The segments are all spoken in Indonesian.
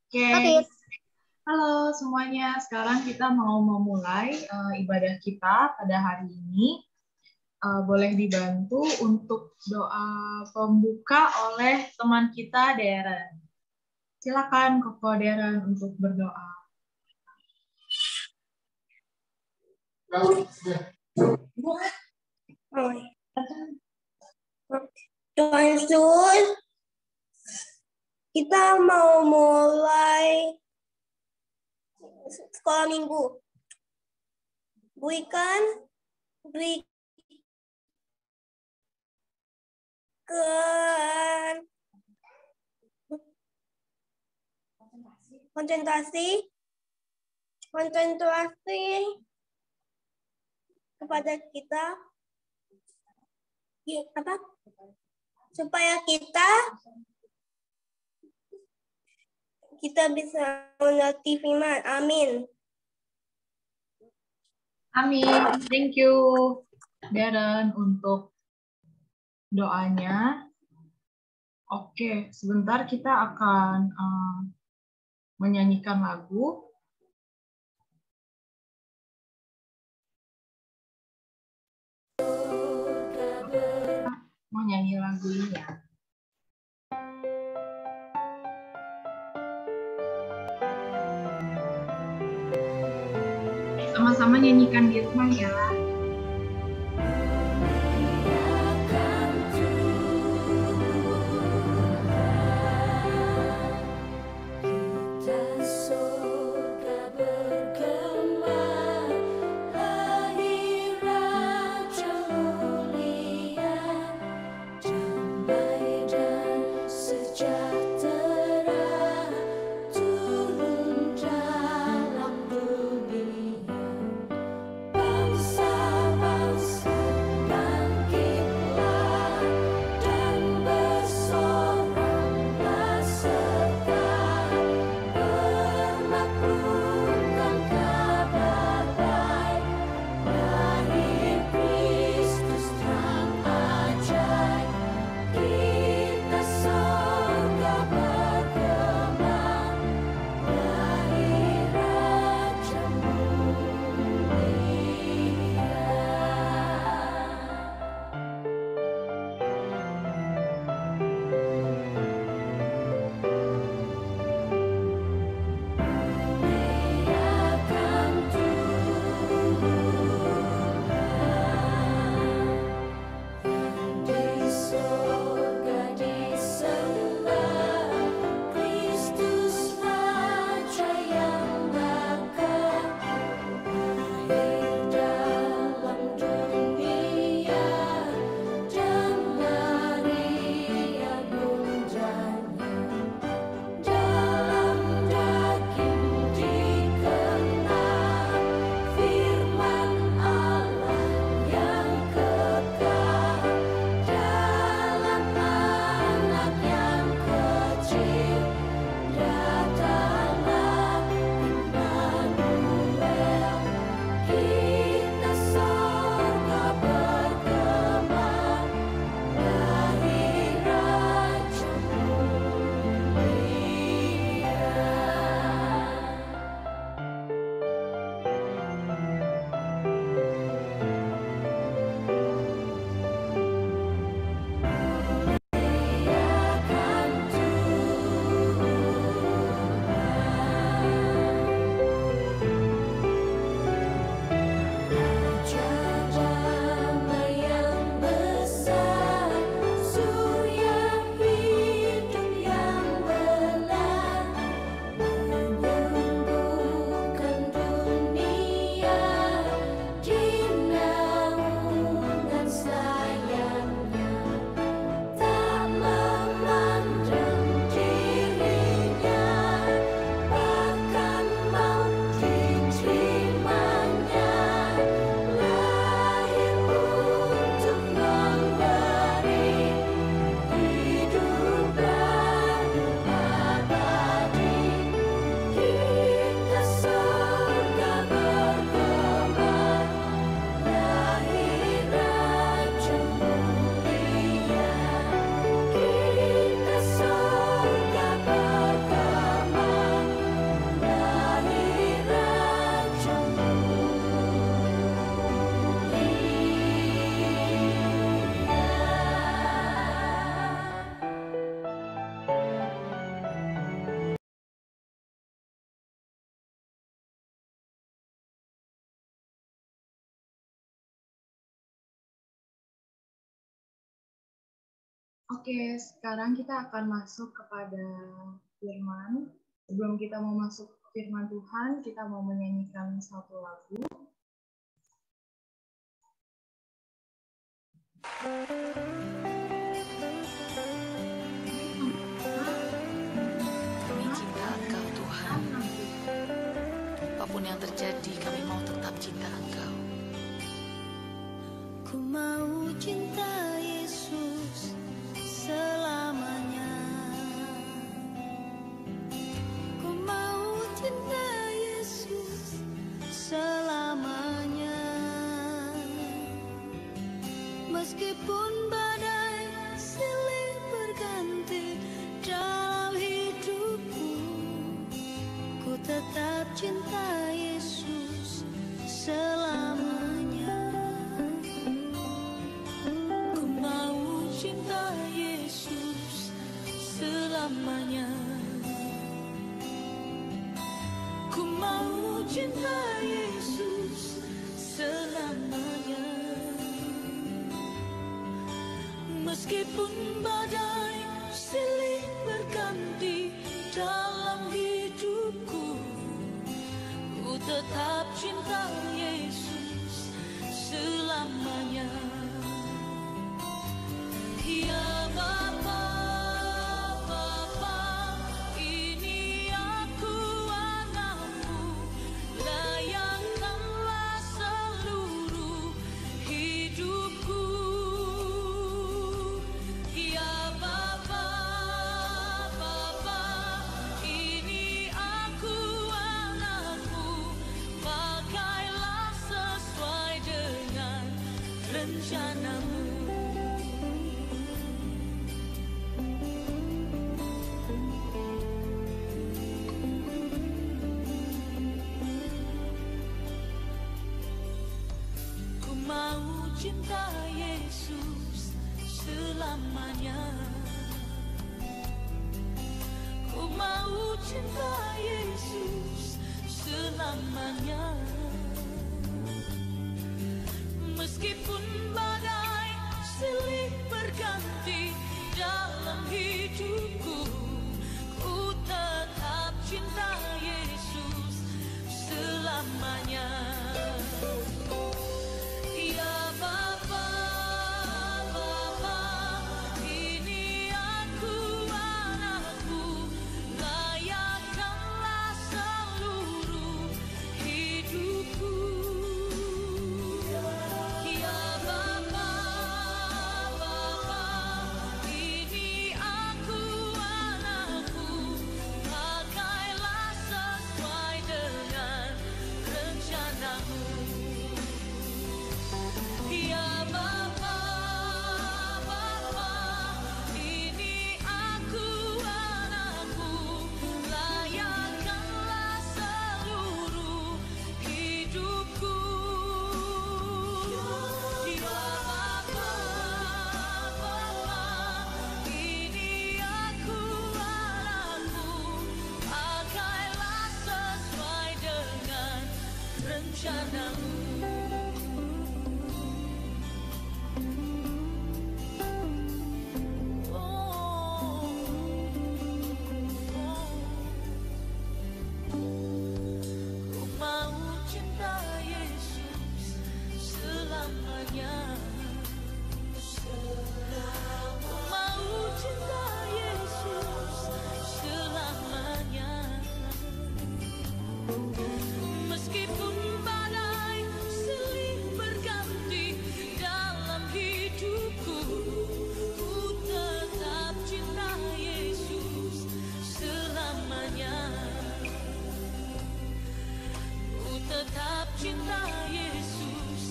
Oke, Oke, halo semuanya. Sekarang kita mau memulai ibadah kita pada hari ini. Boleh dibantu untuk doa pembuka oleh teman kita, Deren. Silakan, Koko Deren, untuk berdoa. Tuhan Yesus, kita mau mulai sekolah minggu. Berikan konsentrasi kepada kita, supaya kita bisa mengerti firman. Amin. Amin. Thank you, Deren, untuk doanya. Oke, sebentar kita akan menyanyikan lagu. Mau nyanyi lagu ini ya. Sama-sama nyanyikan di rumah ya. Bangsa Oke, sekarang kita akan masuk kepada firman. Sebelum kita mau masuk firman Tuhan, kita mau menyanyikan satu lagu. Kami cinta Engkau, Tuhan. Apapun yang terjadi, kami mau tetap cinta Engkau. Ku mau cinta Yesus selamanya. Ku mau cinta Yesus selamanya. Meskipun badai silih berganti dalam hidupku, ku tetap cinta Yesus selamanya. Ku mau cinta Yesus selamanya. Ku mau cinta Yesus selamanya. Meskipun badai silih berganti dalam hidupku, ku tetap cinta Yesus selamanya. Ya Bapa, Bapa, ini aku anakmu, layakkanlah seluruh hidupku. Ya Bapa, Bapa, ini aku anakmu, pakailah sesuai dengan rencanamu. Ku mau cinta Yesus selamanya. Ku mau cinta Yesus selamanya. Meskipun badai silih berganti dalam hidupku, ku tetap cinta Yesus selamanya. Ya Bapa, Bapa, ini aku anakmu, layakkanlah seluruh hidupku. Ya Bapa, Bapa, ini aku anakmu, pakailah sesuai dengan rencanamu. Ya Bapa, Bapa, ini aku anakmu, layakkanlah seluruh hidupku. Ya Bapa, Bapa, ini aku anakmu, pakailah sesuai dengan rencanamu. Ku mau cinta Yesus selamanya. Ku mau cinta Yesus selamanya. Meskipun badai silih berganti dalam hidupku, ku tetap cinta Yesus selamanya. Ku tetap cinta Yesus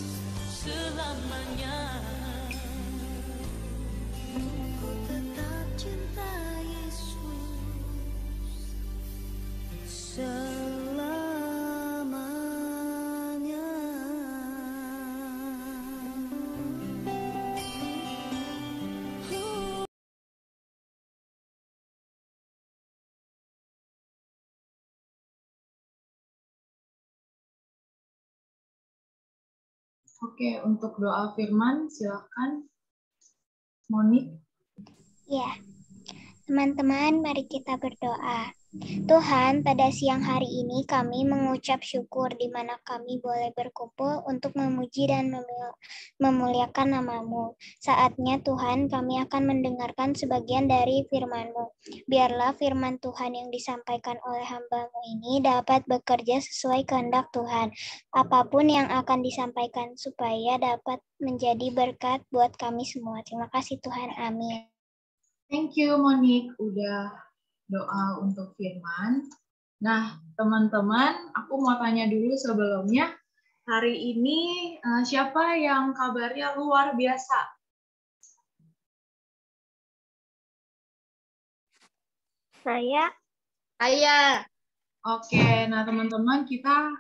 selamanya. Ku tetap cinta Yesus selamanya. Oke, untuk doa firman, silakan Monik. Ya, teman-teman, mari kita berdoa. Tuhan, pada siang hari ini kami mengucap syukur di mana kami boleh berkumpul untuk memuji dan memuliakan nama-Mu. Saatnya Tuhan, kami akan mendengarkan sebagian dari firman-Mu. Biarlah firman Tuhan yang disampaikan oleh hamba-Mu ini dapat bekerja sesuai kehendak Tuhan. Apapun yang akan disampaikan supaya dapat menjadi berkat buat kami semua. Terima kasih Tuhan. Amin. Thank you, Monique, udah doa untuk firman. Nah, teman-teman, aku mau tanya dulu sebelumnya, hari ini siapa yang kabarnya luar biasa? Saya. Oke, nah teman-teman, kita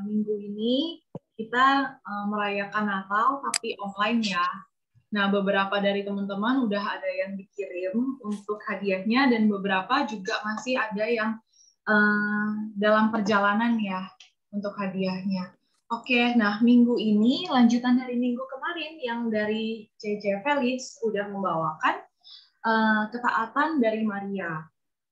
minggu ini kita merayakan Natal tapi online ya. Nah, beberapa dari teman-teman udah ada yang dikirim untuk hadiahnya dan beberapa juga masih ada yang dalam perjalanan ya untuk hadiahnya. Oke, nah minggu ini lanjutan dari minggu kemarin yang dari CC Felix udah membawakan ketaatan dari Maria.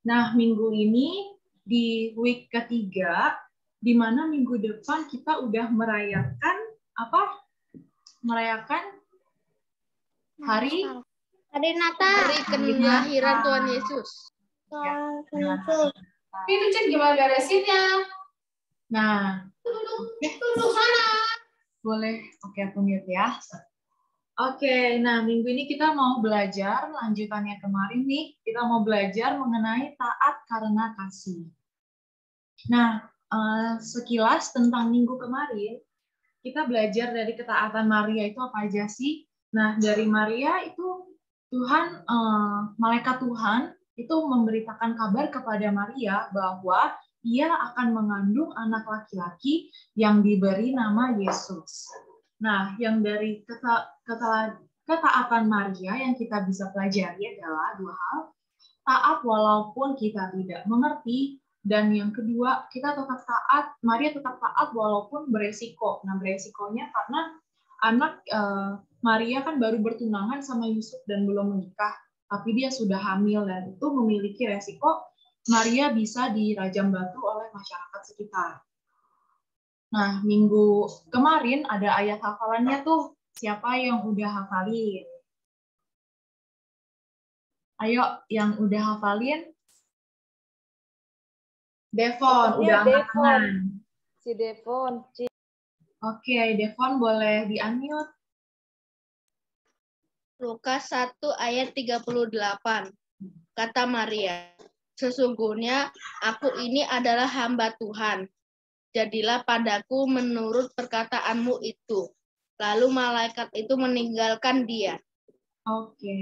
Nah, minggu ini di week ketiga, di mana minggu depan kita udah merayakan apa? Merayakan hari Natal. Hari kelahiran Tuhan Yesus. Itu Cek gimana beresinnya? Nah, Duduk sana. boleh. Oke, aku mute ya. Oke, nah minggu ini kita mau belajar, lanjutannya kemarin nih, kita mau belajar mengenai taat karena kasih. Nah, sekilas tentang minggu kemarin, kita belajar dari ketaatan Maria itu apa aja sih? Nah, dari Maria itu Tuhan, malaikat Tuhan itu memberitakan kabar kepada Maria bahwa ia akan mengandung anak laki-laki yang diberi nama Yesus. Nah, yang dari ketaatan Maria yang kita bisa pelajari adalah dua hal. Taat walaupun kita tidak mengerti, dan yang kedua, kita tetap taat, Maria tetap taat walaupun beresiko. Nah, beresikonya karena anak Maria kan baru bertunangan sama Yusuf dan belum menikah, tapi dia sudah hamil dan itu memiliki resiko Maria bisa dirajam batu oleh masyarakat sekitar. Nah, minggu kemarin ada ayat hafalannya tuh. Siapa yang udah hafalin? Ayo, yang udah hafalin? Devon, udah angkat tangan. Si Devon. Oke, Devon boleh di-unmute. Lukas 1 ayat 38. Kata Maria, sesungguhnya aku ini adalah hamba Tuhan. Jadilah padaku menurut perkataanmu itu. Lalu malaikat itu meninggalkan dia. Oke,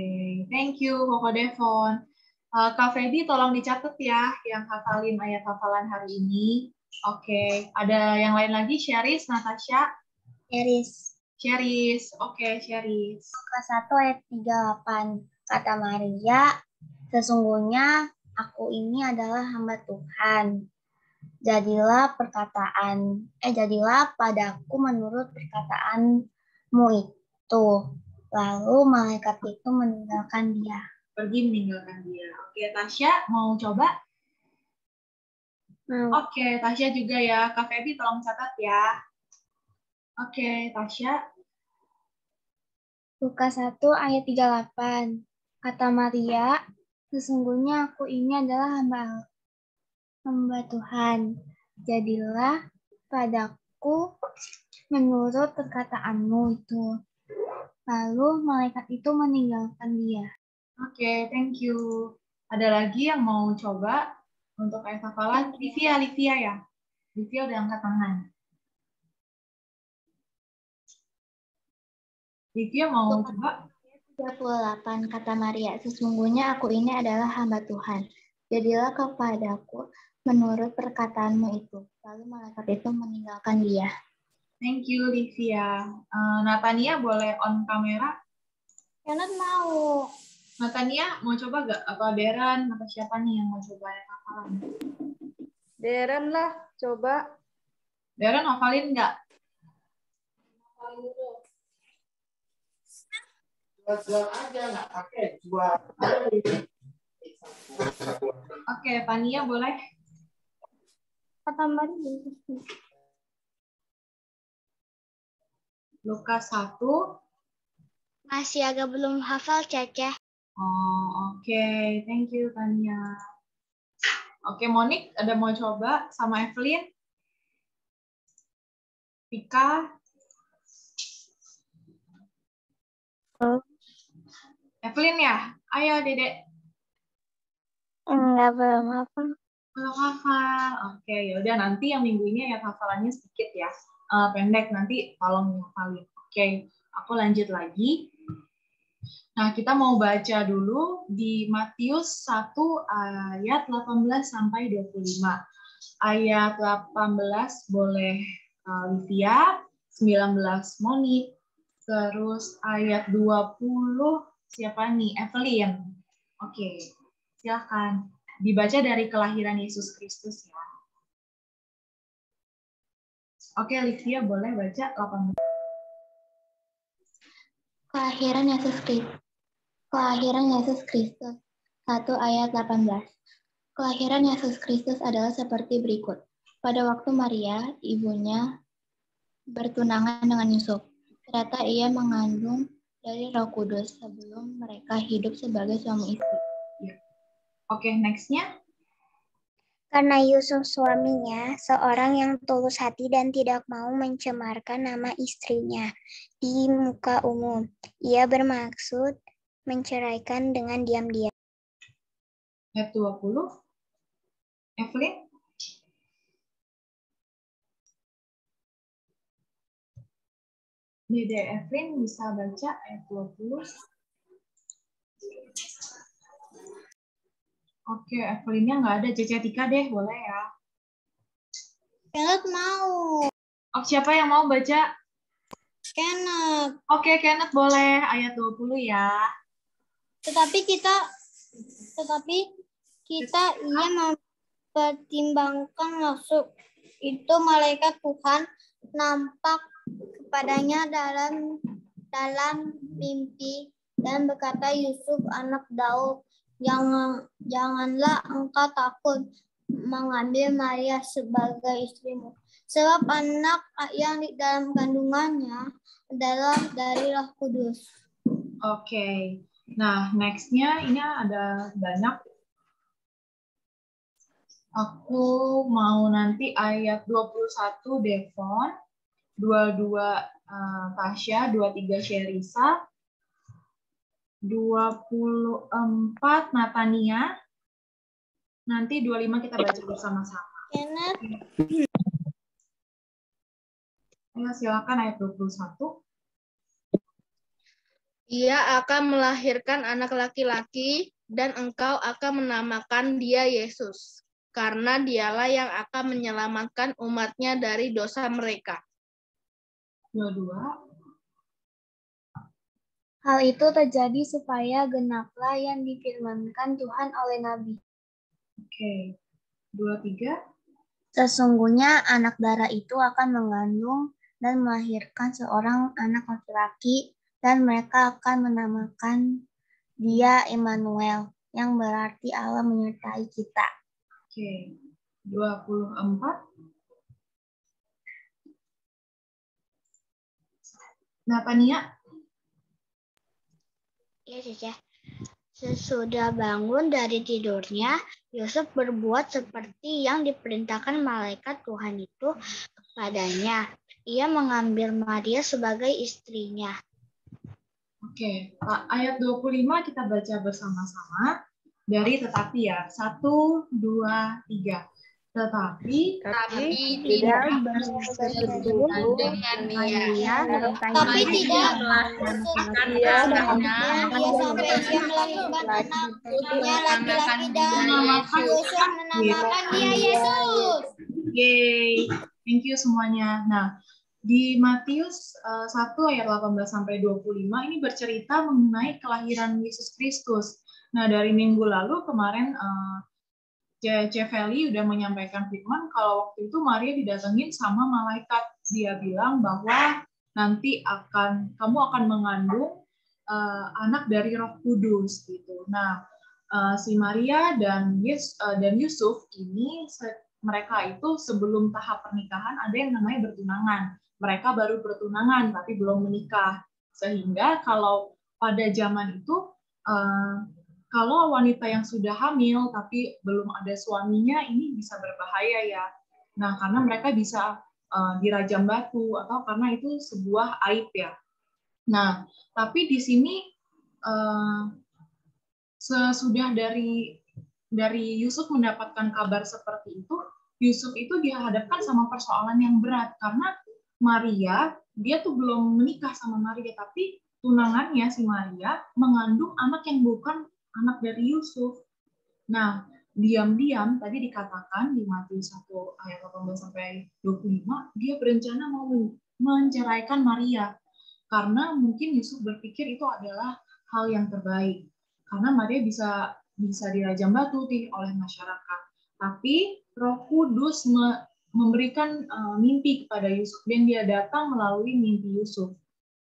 thank you Koko Devon. Kak Feby tolong dicatat ya yang hafalin ayat hafalan hari ini. Oke, ada yang lain lagi? Sheris, Natasha? Sheris, oke Sheris. Lukas 1 ayat 38. Kata Maria, sesungguhnya aku ini adalah hamba Tuhan. Jadilah padaku menurut perkataanmu itu. Lalu malaikat itu meninggalkan dia. Pergi meninggalkan dia. Oke, Tasya mau coba? Oke, Tasya juga ya. Kak Feby tolong catat ya. Oke, Tasya. Lukas 1 ayat 38. Kata Maria, sesungguhnya aku ini adalah hamba Tuhan. Jadilah padaku menurut perkataanmu itu. Lalu malaikat itu meninggalkan dia. Oke, thank you. Ada lagi yang mau coba untuk ayat hafalan? Livia ya. Livia udah angkat tangan. Livia mau coba? 38. Kata Maria, sesungguhnya aku ini adalah hamba Tuhan. Jadilah kepadaku menurut perkataanmu itu. Lalu malaikat itu meninggalkan dia. Thank you, Livia. Natania boleh on kamera? Jangan mau. Natania mau coba gak? Atau Deren? Atau siapa nih yang mau coba ayat hafalan? Deren lah, coba. Deren hafalin nggak? Oke, Tania boleh. Kata Maria. Lukas 1. Masih agak belum hafal, Caca. Oh, oke. Thank you, Tania. Oke, Monik, ada mau coba sama Evelyn? Pika? Evelyn ya? Ayo, Dedek. Enggak belum hafal. Belum hafal. Oke, yaudah nanti yang minggu ini ayat hafalannya sedikit ya. Pendek, nanti tolong hafalin. Oke, aku lanjut lagi. Nah, kita mau baca dulu di Matius 1 ayat 18 sampai 25. Ayat 18 boleh Livia, 19 Monik, terus ayat 20 siapa nih? Evelyn. Oke, silakan. Dibaca dari kelahiran Yesus Kristus ya. Oke, Livia boleh baca 18. Kelahiran Yesus Kristus. Kelahiran Yesus Kristus. 1 ayat 18. Kelahiran Yesus Kristus adalah seperti berikut. Pada waktu Maria, ibunya, bertunangan dengan Yusuf, ternyata ia mengandung dari Roh Kudus sebelum mereka hidup sebagai suami istri. Oke, next-nya. Karena Yusuf suaminya seorang yang tulus hati dan tidak mau mencemarkan nama istrinya di muka umum. Ia bermaksud menceraikan dengan diam-diam. Ayat 20. Evelyn. Dede Evelyn bisa baca ayat 20. Oke, Evelynnya nggak ada. Cece Tika deh, boleh ya. Kenneth mau. Oh, siapa yang mau baca? Kenneth. Oke, Kenneth boleh. Ayat 20 ya. Tetapi kita ia mempertimbangkan maksud itu malaikat Tuhan nampak kepadanya dalam mimpi dan berkata, Yusuf anak Daud, janganlah engkau takut mengambil Maria sebagai istrimu, sebab anak yang di dalam kandungannya adalah dari Roh Kudus. Oke. Nah, next-nya ini ada banyak. Aku mau nanti ayat 21 Devon, 22 Tasya, 23 Sherisa, 24 Natania, nanti 25 kita baca bersama-sama. Kenneth. Ayo silakan ayat 21. Ia akan melahirkan anak laki-laki dan engkau akan menamakan dia Yesus, karena dialah yang akan menyelamatkan umatnya dari dosa mereka. 22. Hal itu terjadi supaya genaplah yang difirmankan Tuhan oleh Nabi. Oke. 23. Sesungguhnya anak darah itu akan mengandung dan melahirkan seorang anak laki-laki, dan mereka akan menamakan dia Immanuel, yang berarti Allah menyertai kita. Oke. 24. Natania. Ya, Caca. Sesudah bangun dari tidurnya, Yusuf berbuat seperti yang diperintahkan malaikat Tuhan itu kepadanya. Ia mengambil Maria sebagai istrinya. Oke, ayat 25 kita baca bersama-sama dari tetapi ya. 1, 2, 3. Tetapi tidak bersetubuh dengan Maria, Tapi tidak melahirkan dia anaknya, sampai dia melahirkan anaknya laki-laki dan Yusuf menamakan dia Yesus. Yeay, thank you semuanya. Nah, di Matius 1 ayat 18 sampai 25 ini bercerita mengenai kelahiran Yesus Kristus. Nah, dari minggu lalu kemarin C. Feli udah menyampaikan firman kalau waktu itu Maria didatengin sama malaikat. Dia bilang bahwa nanti kamu akan mengandung anak dari Roh Kudus gitu. Nah, si Maria dan Yusuf ini mereka itu sebelum tahap pernikahan ada yang namanya bertunangan. Mereka baru bertunangan tapi belum menikah. Sehingga kalau pada zaman itu kalau wanita yang sudah hamil tapi belum ada suaminya ini bisa berbahaya ya. Nah, karena mereka bisa dirajam batu atau karena itu sebuah aib ya. Nah, tapi di sini sesudah dari Yusuf mendapatkan kabar seperti itu, Yusuf itu dihadapkan sama persoalan yang berat karena Maria, dia tuh belum menikah sama Maria, tapi tunangannya si Maria mengandung anak yang bukan anak dari Yusuf. Nah, diam-diam tadi dikatakan di Matius 1 ayat 18 sampai 25, dia berencana mau menceraikan Maria karena mungkin Yusuf berpikir itu adalah hal yang terbaik. Karena Maria bisa dirajam batu oleh masyarakat. Tapi Roh Kudus memberikan mimpi kepada Yusuf dan dia datang melalui mimpi Yusuf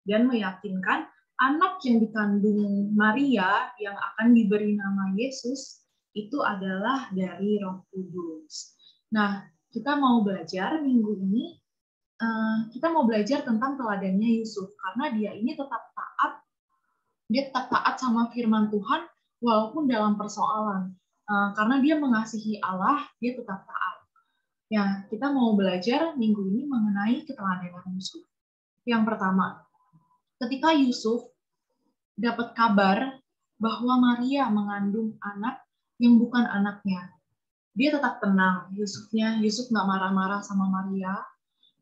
dan meyakinkan anak yang dikandung Maria yang akan diberi nama Yesus itu adalah dari Roh Kudus. Nah, kita mau belajar minggu ini, kita mau belajar tentang teladannya Yusuf karena dia ini tetap taat. Dia tetap taat sama firman Tuhan walaupun dalam persoalan. Karena dia mengasihi Allah, dia tetap taat. Ya, kita mau belajar minggu ini mengenai keteladanan Yusuf. Yang pertama, ketika Yusuf dapat kabar bahwa Maria mengandung anak yang bukan anaknya, dia tetap tenang. Yusuf nggak marah-marah sama Maria,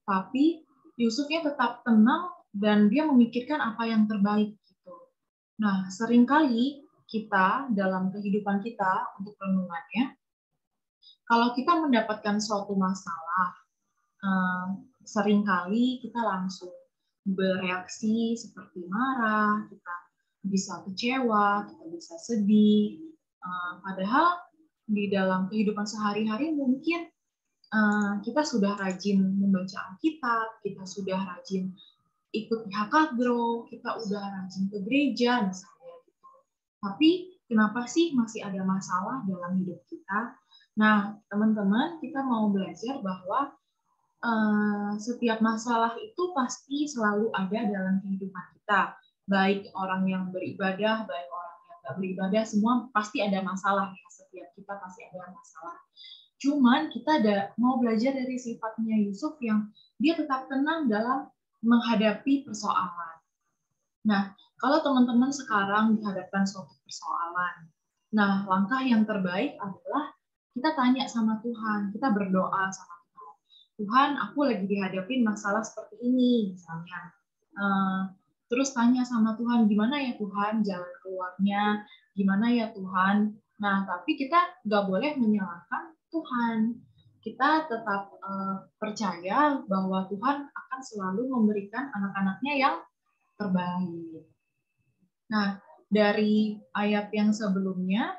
tapi Yusufnya tetap tenang dan dia memikirkan apa yang terbaik. Nah, seringkali kita dalam kehidupan kita untuk renungannya, kalau kita mendapatkan suatu masalah, seringkali kita langsung bereaksi seperti marah, kita bisa kecewa, kita bisa sedih. Padahal di dalam kehidupan sehari-hari mungkin kita sudah rajin membaca Alkitab, kita sudah rajin ikut Hakagro, kita udah rajin ke gereja misalnya gitu. Tapi kenapa sih masih ada masalah dalam hidup kita? Nah, teman-teman, kita mau belajar bahwa setiap masalah itu pasti selalu ada dalam kehidupan kita. Baik orang yang beribadah, baik orang yang tidak beribadah, semua pasti ada masalah ya. Setiap kita pasti ada masalah. Cuman kita mau belajar dari sifatnya Yusuf yang dia tetap tenang dalam menghadapi persoalan. Nah, kalau teman-teman sekarang dihadapkan suatu persoalan, nah langkah yang terbaik adalah kita tanya sama Tuhan, kita berdoa sama Tuhan. Tuhan, aku lagi dihadapin masalah seperti ini, misalnya. Terus tanya sama Tuhan, gimana ya Tuhan jalan keluarnya, gimana ya Tuhan. Nah, tapi kita nggak boleh menyalahkan Tuhan. Kita tetap percaya bahwa Tuhan akan selalu memberikan anak-anaknya yang terbaik. Nah, dari ayat yang sebelumnya,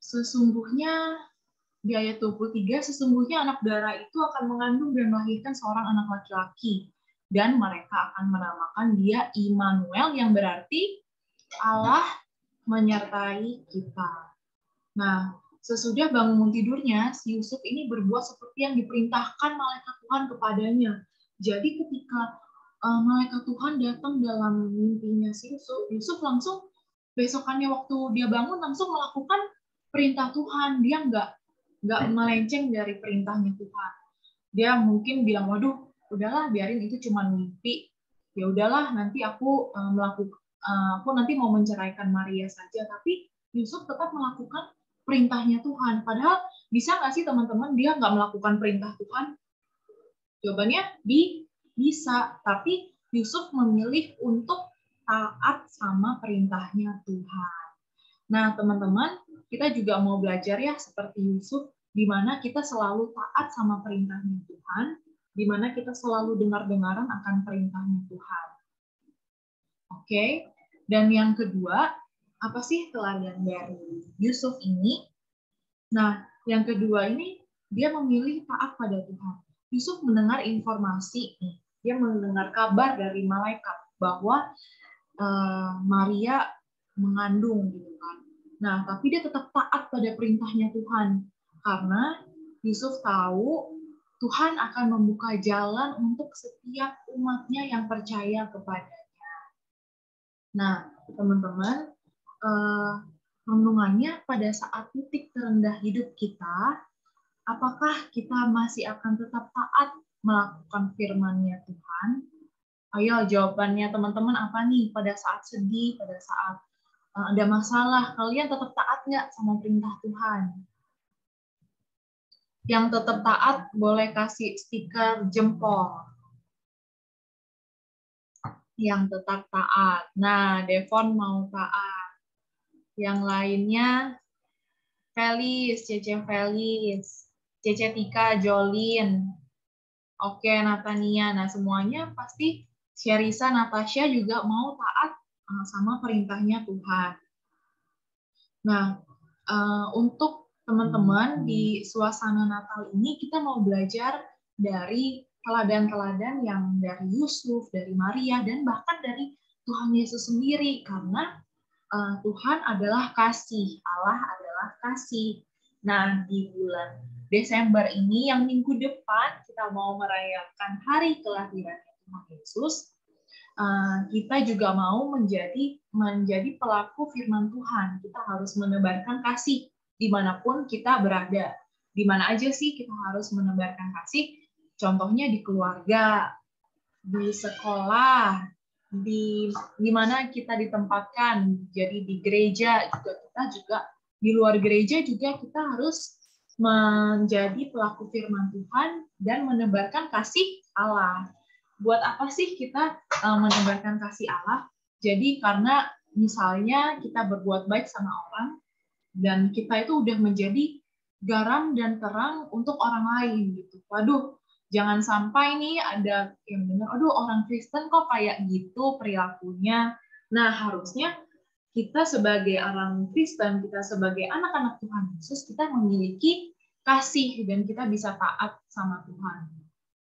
sesungguhnya di ayat 23, sesungguhnya anak darah itu akan mengandung dan melahirkan seorang anak laki-laki, dan mereka akan menamakan dia Immanuel, yang berarti Allah menyertai kita. Nah, sesudah bangun tidurnya, si Yusuf ini berbuat seperti yang diperintahkan malaikat Tuhan kepadanya. Jadi ketika malaikat Tuhan datang dalam mimpinya si Yusuf langsung besokannya waktu dia bangun langsung melakukan perintah Tuhan. Dia nggak melenceng dari perintahnya Tuhan. Dia mungkin bilang, waduh, udahlah biarin itu cuma mimpi. Ya udahlah, nanti aku aku nanti mau menceraikan Maria saja. Tapi Yusuf tetap melakukan perintahnya Tuhan. Padahal bisa nggak sih teman-teman dia nggak melakukan perintah Tuhan? Jawabannya bisa. Tapi Yusuf memilih untuk taat sama perintahnya Tuhan. Nah teman-teman, kita juga mau belajar ya seperti Yusuf, di mana kita selalu taat sama perintahnya Tuhan, di mana kita selalu dengar-dengaran akan perintahnya Tuhan. Oke, dan yang kedua, apa sih teladan dari Yusuf ini? Nah, yang kedua ini, dia memilih taat pada Tuhan. Yusuf mendengar informasi, dia mendengar kabar dari malaikat. bahwa Maria mengandung gitu kan. Nah, tapi dia tetap taat pada perintahnya Tuhan karena Yusuf tahu Tuhan akan membuka jalan untuk setiap umatnya yang percaya kepadanya. Nah, teman-teman, renungannya pada saat titik terendah hidup kita, apakah kita masih akan tetap taat melakukan firman-Nya Tuhan? Ayo jawabannya teman-teman apa nih? Pada saat sedih, pada saat ada masalah, kalian tetap taat nggak sama perintah Tuhan? Yang tetap taat boleh kasih stiker jempol. Yang tetap taat. Nah, Devon mau taat. Yang lainnya, Felis, Cece Felis, Cece Tika, Jolin. Oke, Natania. Nah, semuanya pasti Sherisa, Natasha juga mau taat sama perintahnya Tuhan. Nah, untuk teman-teman di suasana Natal ini kita mau belajar dari teladan-teladan yang dari Yusuf, dari Maria, dan bahkan dari Tuhan Yesus sendiri. Karena Tuhan adalah kasih, Allah adalah kasih. Nah, di bulan Desember ini, yang minggu depan kita mau merayakan hari kelahiran Tuhan Yesus, kita juga mau menjadi pelaku firman Tuhan. Kita harus menebarkan kasih dimanapun kita berada. Di mana aja sih kita harus menebarkan kasih? Contohnya di keluarga, di sekolah, di mana kita ditempatkan. Jadi di gereja juga di luar gereja juga kita harus menjadi pelaku firman Tuhan dan menebarkan kasih Allah. Buat apa sih kita menebarkan kasih Allah? Jadi karena misalnya kita berbuat baik sama orang dan kita itu udah menjadi garam dan terang untuk orang lain gitu. Waduh, jangan sampai nih ada yang dengar, aduh orang Kristen kok kayak gitu perilakunya. Nah, harusnya kita sebagai orang Kristen, kita sebagai anak-anak Tuhan Yesus, kita memiliki kasih dan kita bisa taat sama Tuhan.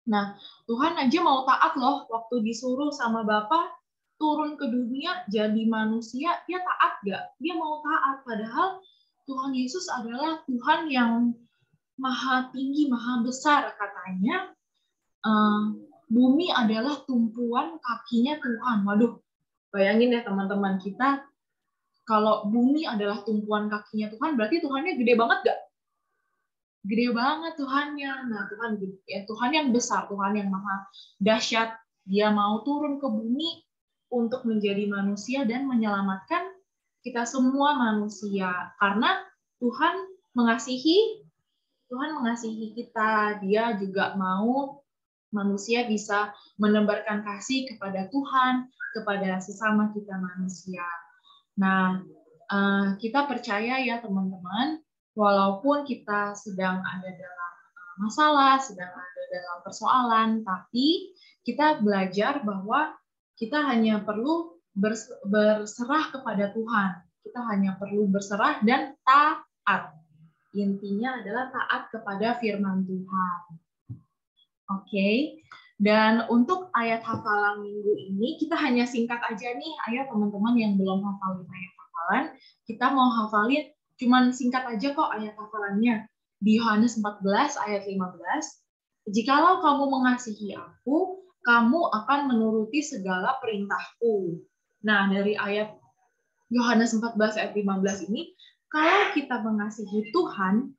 Nah, Tuhan aja mau taat loh waktu disuruh sama Bapa turun ke dunia jadi manusia, dia taat gak? Dia mau taat, padahal Tuhan Yesus adalah Tuhan yang maha tinggi, maha besar katanya. Bumi adalah tumpuan kakinya Tuhan. Waduh, bayangin ya teman-teman kita, kalau bumi adalah tumpuan kakinya Tuhan, berarti Tuhannya gede banget gak? Gede banget Tuhannya. Nah, Tuhan yang besar, Tuhan yang maha dahsyat. Dia mau turun ke bumi untuk menjadi manusia dan menyelamatkan kita semua manusia. Karena Tuhan mengasihi kita. Dia juga mau manusia bisa menebarkan kasih kepada Tuhan, kepada sesama kita manusia. Nah, kita percaya ya teman-teman, walaupun kita sedang ada dalam masalah, sedang ada dalam persoalan, tapi kita belajar bahwa kita hanya perlu berserah kepada Tuhan. Kita hanya perlu berserah dan taat. Intinya adalah taat kepada firman Tuhan. Oke. Dan untuk ayat hafalan minggu ini, kita hanya singkat aja nih. Ayo teman-teman yang belum hafalin ayat hafalan, kita mau hafalin cuman singkat aja kok ayat hafalannya. Di Yohanes 14 ayat 15, jikalau kamu mengasihi aku, kamu akan menuruti segala perintahku. Nah, dari ayat Yohanes 14 ayat 15 ini, kalau kita mengasihi Tuhan,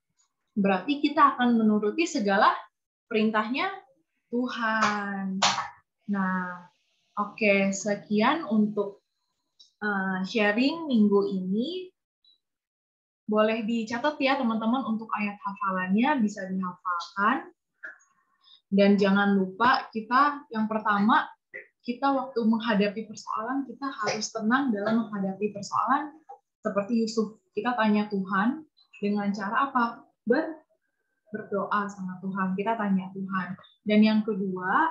berarti kita akan menuruti segala perintahnya Tuhan. Nah, oke, sekian untuk sharing minggu ini. Boleh dicatat ya teman-teman untuk ayat hafalannya bisa dihafalkan. Dan jangan lupa kita yang pertama, kita waktu menghadapi persoalan, kita harus tenang dalam menghadapi persoalan seperti Yusuf. Kita tanya Tuhan dengan cara apa? Berdoa sama Tuhan. Kita tanya Tuhan. Dan yang kedua,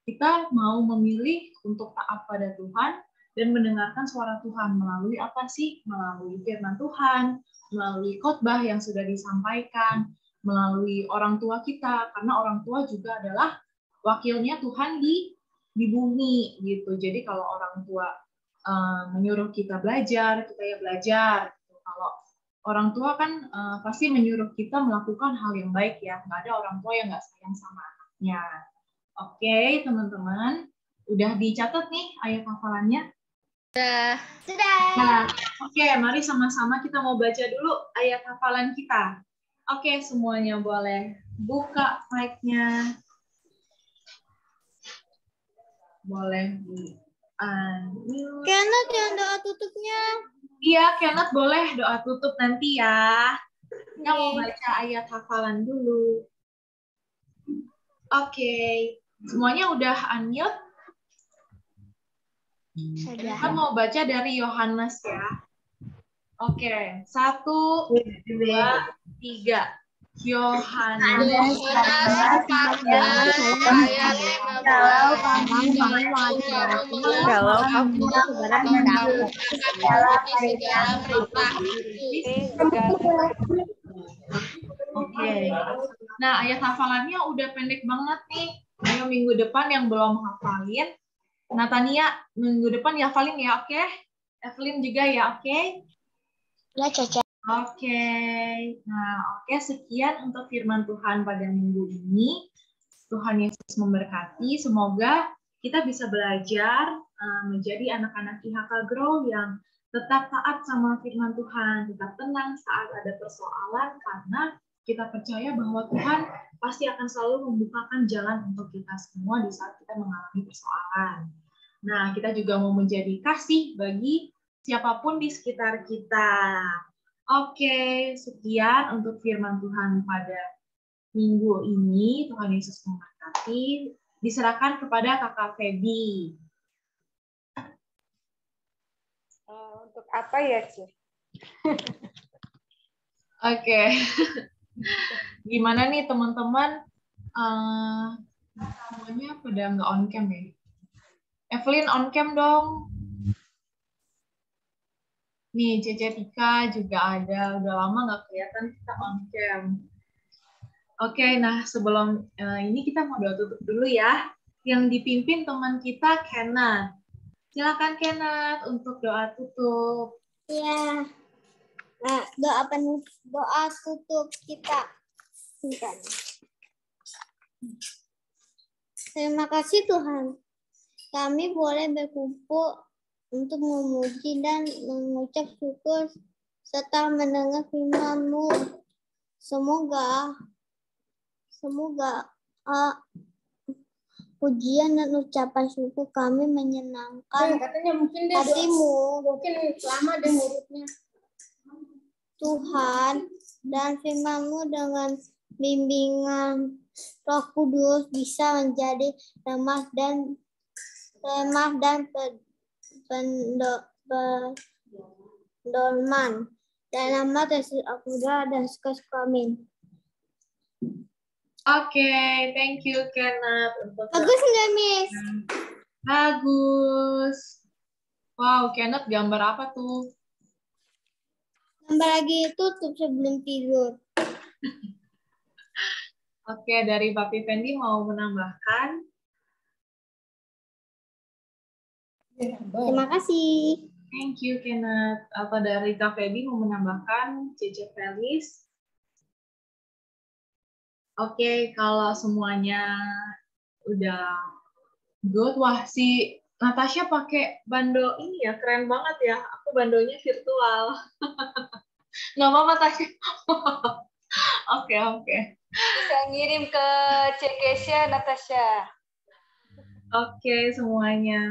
kita mau memilih untuk taat pada Tuhan dan mendengarkan suara Tuhan melalui apa sih? Melalui firman Tuhan, melalui khotbah yang sudah disampaikan, melalui orang tua kita, karena orang tua juga adalah wakilnya Tuhan di di bumi gitu. Jadi kalau orang tua menyuruh kita belajar, kita ya belajar. Gitu. Kalau orang tua kan pasti menyuruh kita melakukan hal yang baik ya. Nggak ada orang tua yang nggak sayang sama anaknya. Oke, teman-teman. Udah dicatat nih ayat hafalannya? Sudah. Nah, oke, mari sama-sama kita mau baca dulu ayat hafalan kita. Oke, semuanya boleh buka mic-nya. Boleh di-unmute. Kenneth yang doa tutupnya. Iya, Kenneth boleh doa tutup nanti ya. Kita mau baca ayat hafalan dulu. Oke, semuanya udah unmute? Kita mau baca dari Yohanes ya. Oke, 1, 2, 3. Yohanes 14 ayat 15. Kalau kamu Oke. Nah, ayat hafalannya udah pendek banget nih. Ayo minggu depan yang belum hafalin, Natania minggu depan hafalin ya, oke? Evelyn juga ya, oke? Ya, Caca. Oke. Nah, oke, sekian untuk firman Tuhan pada minggu ini. Tuhan Yesus memberkati. Semoga kita bisa belajar menjadi anak-anak IHK Grow yang tetap taat sama firman Tuhan, tetap tenang saat ada persoalan, karena kita percaya bahwa Tuhan pasti akan selalu membukakan jalan untuk kita semua di saat kita mengalami persoalan. Nah, kita juga mau menjadi kasih bagi siapapun di sekitar kita. Oke, sekian untuk firman Tuhan pada minggu ini. Tuhan Yesus memberkati. Diserahkan kepada Kakak Feby. Untuk apa ya, Ci? Oke. Gimana nih teman-teman? Semuanya pada nggak on cam ya? Evelyn on cam dong. Nih, Cece Tika juga ada. Udah lama nggak kelihatan kita on cam. Oke, nah sebelum ini kita mau doa tutup dulu ya. Yang dipimpin teman kita, Kenneth. Silakan Kenneth untuk doa tutup. Ya. Nah, doa tutup kita. Bentar. Terima kasih Tuhan. Kami boleh berkumpul untuk memuji dan mengucap syukur serta mendengar firman-Mu. Semoga pujian dan ucapan syukur kami menyenangkan Katanya mungkin dia hati-Mu, mungkin lama deh ngurutnya. Tuhan, dan firman-Mu dengan bimbingan Roh Kudus bisa menjadi remah dan pendolman. Dalam nama Yesus aku berdoa dan suka-suka, amin. Oke, thank you Kenneth untuk Bagus nggak, Miss? bagus. Wow, Kenneth gambar apa tuh? Gambar lagi tutup sebelum tidur. Oke, dari Papi Fendi mau menambahkan? Terima kasih. Thank you Kenneth. Atau dari Kak Feby mau menambahkan, Cece Felis? Oke, kalau semuanya udah good, wah si Natasha pakai bando ini ya, keren banget ya. Aku bandonya virtual. Nggak apa-apa, Tasya. Oke. Bisa ngirim ke Cekesha, Natasha. Oke, semuanya.